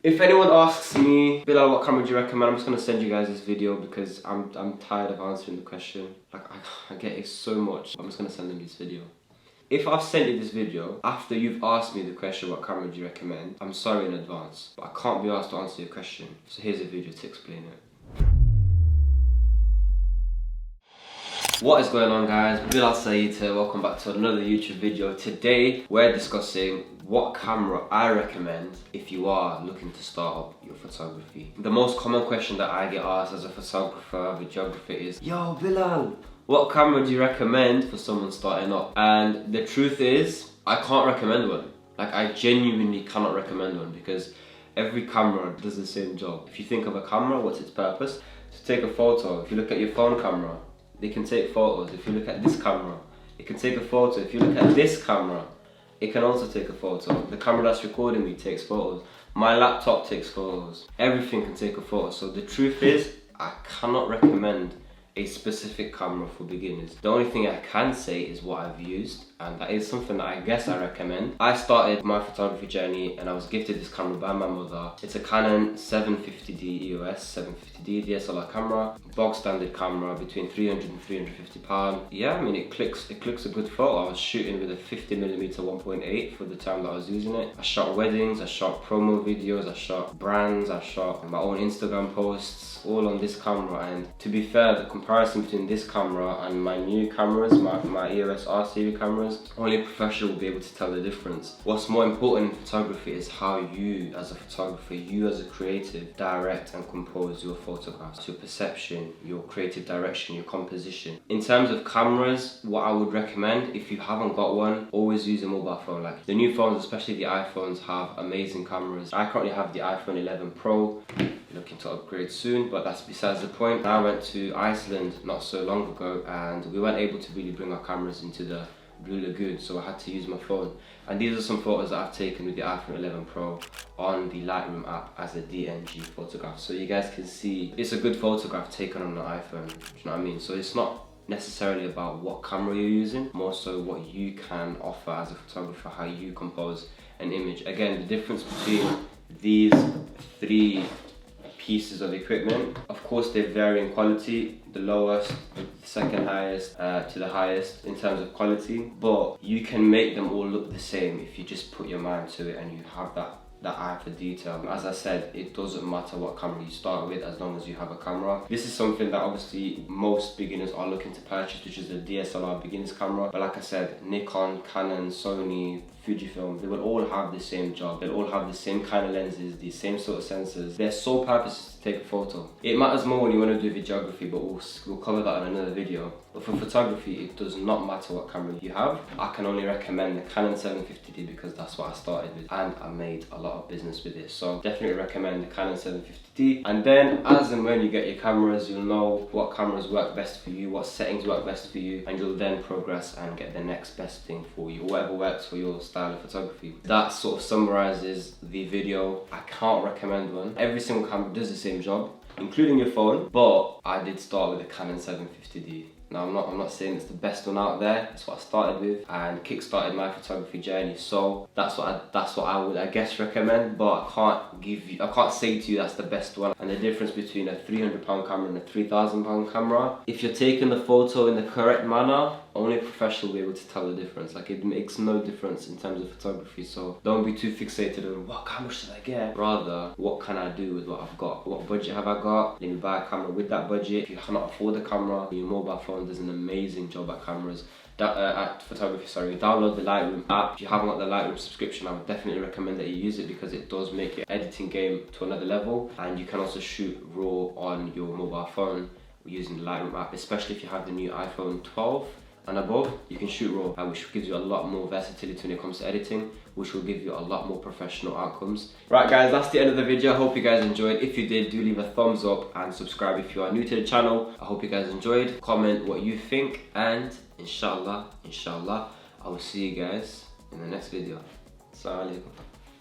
If anyone asks me, Bilal, what camera do you recommend? I'm just gonna send you guys this video because I'm tired of answering the question. Like I get it so much. I'm just gonna send them this video. If I've sent you this video after you've asked me the question, what camera do you recommend? I'm sorry in advance, but I can't be asked to answer your question. So here's a video to explain it. What is going on, guys? Bilal Sayeed here. Welcome back to another YouTube video. Today we're discussing what camera I recommend if you are looking to start up your photography. The most common question that I get asked as a photographer, videographer is, yo Bilal, what camera do you recommend for someone starting up? And the truth is, I can't recommend one. Like, I genuinely cannot recommend one because every camera does the same job. If you think of a camera, what's its purpose? To take a photo. If you look at your phone camera, they can take photos. If you look at this camera, it can take a photo. If you look at this camera, it can also take a photo. The camera that's recording me takes photos. My laptop takes photos. Everything can take a photo. So the truth is, I cannot recommend a specific camera for beginners. The only thing I can say is what I've used, and that is something that I guess I recommend. I started my photography journey and I was gifted this camera by my mother. It's a Canon 750D EOS 750D DSLR camera, bog standard camera, between 300 and 350 pounds. Yeah, I mean it clicks a good photo. I was shooting with a 50mm 1.8 for the time that I was using it. I shot weddings, I shot promo videos, I shot brands, I shot my own Instagram posts, all on this camera. And to be fair, the comparison between this camera and my new cameras, my EOS R series cameras, only a professional will be able to tell the difference. What's more important in photography is how you as a photographer, you as a creative, direct and compose your photographs, your perception, your creative direction, your composition. In terms of cameras, what I would recommend, if you haven't got one, always use a mobile phone. Like the new phones, especially the iPhones, have amazing cameras. I currently have the iPhone 11 Pro. Looking to upgrade soon, but that's besides the point. I went to Iceland not so long ago and we weren't able to really bring our cameras into the Blue Lagoon, so I had to use my phone. And these are some photos that I've taken with the iPhone 11 Pro on the Lightroom app as a DNG photograph. So you guys can see it's a good photograph taken on the iPhone, do you know what I mean? So it's not necessarily about what camera you're using, more so what you can offer as a photographer, how you compose an image. Again, the difference between these three pieces of equipment, of course they vary in quality, the lowest, the second highest to the highest in terms of quality, but you can make them all look the same if you just put your mind to it and you have that eye for detail. As I said, it doesn't matter what camera you start with as long as you have a camera. This is something that obviously most beginners are looking to purchase, which is the DSLR beginner's camera. But like I said, Nikon, Canon, Sony, Fujifilm, they will all have the same job. They'll all have the same kind of lenses, the same sort of sensors. Their sole purpose is to take a photo. It matters more when you want to do videography, but we'll cover that in another video. But for photography, it does not matter what camera you have. I can only recommend the Canon 750D because that's what I started with and I made a lot of business with it. So definitely recommend the Canon 750D. And then as and when you get your cameras, you'll know what cameras work best for you, what settings work best for you, and you'll then progress and get the next best thing for you, or whatever works for your style of photography. That sort of summarizes the video. I can't recommend one. Every single camera does the same job, including your phone, but I did start with the Canon 750D. Now I'm not saying it's the best one out there. It's what I started with and kick-started my photography journey. So that's what I would, I guess, recommend. But I can't say to you that's the best one. And the difference between a £300 camera and a £3,000 camera, if you're taking the photo in the correct manner, only a professional will be able to tell the difference. Like, it makes no difference in terms of photography. So don't be too fixated on what camera should I get. Rather, what can I do with what I've got? What budget have I got? Let me buy a camera with that budget. If you cannot afford a camera, your mobile phone does an amazing job at cameras. At photography, sorry. Download the Lightroom app. If you haven't got the Lightroom subscription, I would definitely recommend that you use it because it does make your editing game to another level. And you can also shoot RAW on your mobile phone using the Lightroom app, especially if you have the new iPhone 12 and above. You can shoot RAW, which gives you a lot more versatility when it comes to editing, which will give you a lot more professional outcomes. Right guys, that's the end of the video. I hope you guys enjoyed. If you did, do leave a thumbs up and subscribe if you are new to the channel. I hope you guys enjoyed. Comment what you think, and inshallah, I will see you guys in the next video. Assalamu alaikum.